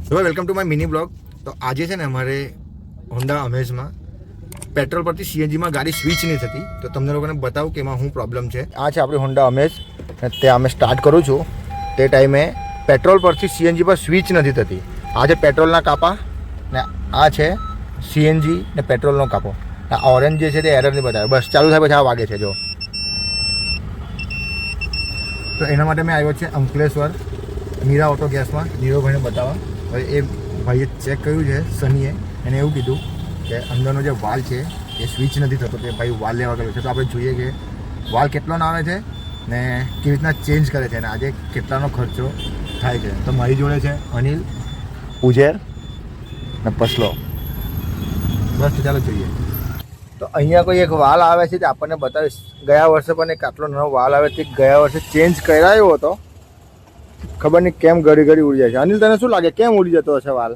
તો welcome to my mini blog. તો આજે છે ને અમારે હોન્ડા અમેઝમાં પેટ્રોલ પરથી સીએનજીમાં ગાડી સ્વિચ નહીં થતી. તો તમને લોકોને બતાવું કે એમાં શું પ્રોબ્લેમ છે. આ છે આપણી હોન્ડા અમેઝ. તે અમે સ્ટાર્ટ કરું છું તે ટાઈમે પેટ્રોલ પરથી સીએનજી પર સ્વિચ નથી થતી. આ છે પેટ્રોલના કાપા ને આ છે સીએનજી ને પેટ્રોલનો કાપો. આ ઓરેન્જ જે છે તે એરર નહીં બતાવે. બસ ચાલુ થાય પછી આ વાગે છે જો. તો એના માટે મેં આવ્યો છે અંકલેશ્વર મીરા ઓટો ગેસમાં નીરવભાઈને બતાવવા. હવે એ ભાઈએ ચેક કર્યું છે સનીએ, એને એવું કીધું કે અંદરનો જે વાલ છે એ સ્વિચ નથી થતો, કે ભાઈ વાલ લેવા ગયો છે. તો આપણે જોઈએ કે વાલ કેટલાનો આવે છે ને કેવી રીતના ચેન્જ કરે છે અને આજે કેટલાનો ખર્ચો થાય છે. તો મારી જોડે છે અનિલ, ઉજેર ને પસલો. બસ તો ચાલો જોઈએ. તો અહીંયા કોઈ એક વાલ આવે છે તે આપણને બતાવીશ. ગયા વર્ષે પણ એક આટલો નાનો વાલ આવે તે ગયા વર્ષે ચેન્જ કરાયો હતો. ખબર નહીં કેમ ઘડી ઘડી ઉડી જાય છે. અનિલ તને શું લાગે કેમ ઉડી જતો હશે વાલ?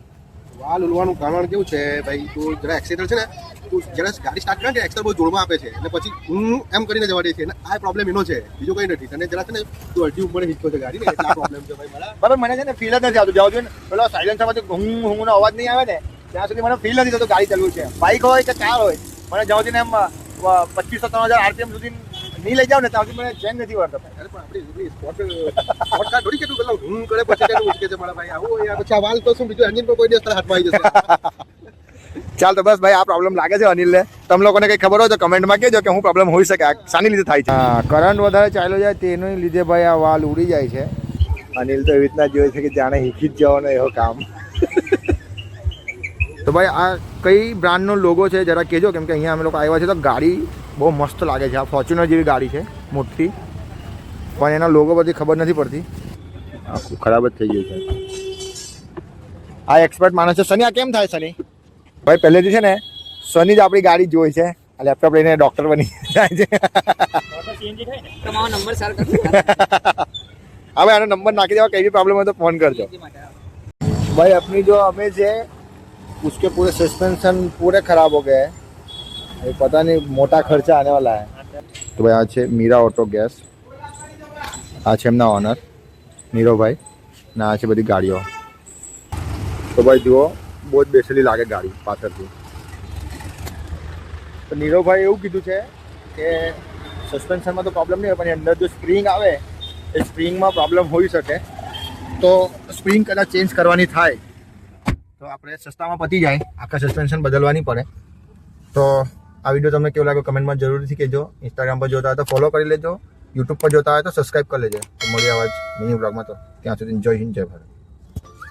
વાલ ઉડવાનું કારણ કેવું છે ભાઈ, તું જરા એક્સિડન્ટ છે ને, તું જરા ગાડી સ્ટાર્ટ કરે ને એક્સલ બહુ જોરમાં આપે છે અને પછી હું એમ કરીને જવા દે છે. આ પ્રોબ્લેમ એનો છે, બીજો કંઈ નથી. તને જરા છે ને તું અડધી ઉંમરે હિચકો છે ગાડી ને, એટલે આ પ્રોબ્લેમ છે ભાઈ. બરાબર, મને છે ને ફીલ જ નથી આવતું. જાવ જોઈએ ને પેલો સાયલેન્સરમાંથી હું નો અવાજ નહીં આવે ને ત્યાં સુધી મને ફીલ નથી થતું ગાડી ચાલવું છે. બાઇક હોય કે કાર હોય, મને જાવ ને એમ 2500-3000 RPM સુધી નહીં લઈ જાવ ને ત્યાં સુધી મને ચેન નથી વળતો. અરે પણ આપણી સ્પોર્ટ કાર થોડી કેટલું પેલા હું કરે પછી કેટલું ઉચકે છે મારા ભાઈ. આવું હોય પછી આ વાલ તો શું બીજું એન્જિન પર કોઈ દિવસ તારા હાથમાં આવી જશે. ચાલ તો બસ ભાઈ, આ પ્રોબ્લેમ લાગે છે અનિલને. તમે લોકોને કંઈ ખબર હોય તો કમેન્ટમાં કહેજો કે હું પ્રોબ્લેમ હોઈ શકે, આ શાની લીધે થાય છે. હા, કરંટ વધારે ચાલ્યો જાય તેની લીધે ભાઈ આ વાલ ઉડી જાય છે. અનિલ તો એવી રીતના જોઈએ છે કે જાણે હીખી જ જવાનો એવો કામ. તો ભાઈ આ કઈ બ્રાન્ડનો લોગો છે જરા કહેજો, કેમ કે અહીંયા અમે લોકો આવ્યા છે તો ગાડી બહુ મસ્ત લાગે છે. આ ફોર્ચ્યુનર જેવી ગાડી છે મોટી, પણ એના લોગો બધી ખબર નથી પડતી. આખું ખરાબ જ થઈ ગયું છે. આ એક્સપર્ટ માણસ છે સની. આ કેમ થાય સની? ભાઈ પહેલેથી છે ને સની જ આપણી ગાડી જોઈ છે. આ લેપટોપ લઈને ડૉક્ટર બની જાય છે. હવે આનો નંબર નાખી દેવા, કઈ બી પ્રોબ્લેમ હોય તો ફોન કરજો. भाई अपनी जो अमेज है उसके पूरे सस्पेंशन पूरे खराब हो गए हैं. अभी पता नहीं मोटा खर्चा आने वाला है. तो भाई आज है मीरा ऑटो गैस. आज है एमना ઓનર નીરવભાઈ ને આ છે બધી ગાડીઓ. તો ભાઈ જુઓ બહુ જ બેસેલી લાગે ગાડી પાછળથી. તો નીરવભાઈ એવું કીધું છે કે સસ્પેન્શનમાં તો પ્રોબ્લેમ નહીં હોય, પણ અંદર જો સ્પ્રિંગ આવે એ સ્પ્રિંગમાં પ્રોબ્લેમ હોઈ શકે. તો સ્પ્રિંગ કદાચ ચેન્જ કરવાની થાય તો આપણે સસ્તામાં પતી જાય, આખા સસ્પેન્શન બદલવાની પડે. તો આ વિડીયો તમને કેવો લાગ્યો કમેન્ટમાં જરૂરથી કહેજો. ઇન્સ્ટાગ્રામ પર જોતા હોય તો ફોલો કરી લેજો, યુટ્યુબ પર જોતા હોય તો સબસ્ક્રાઈબ કરી લેજો. તો મળીએ આવા જ મિની બ્લોગમાં. તો ત્યાં સુધી જય હિન્દ જય ભારત.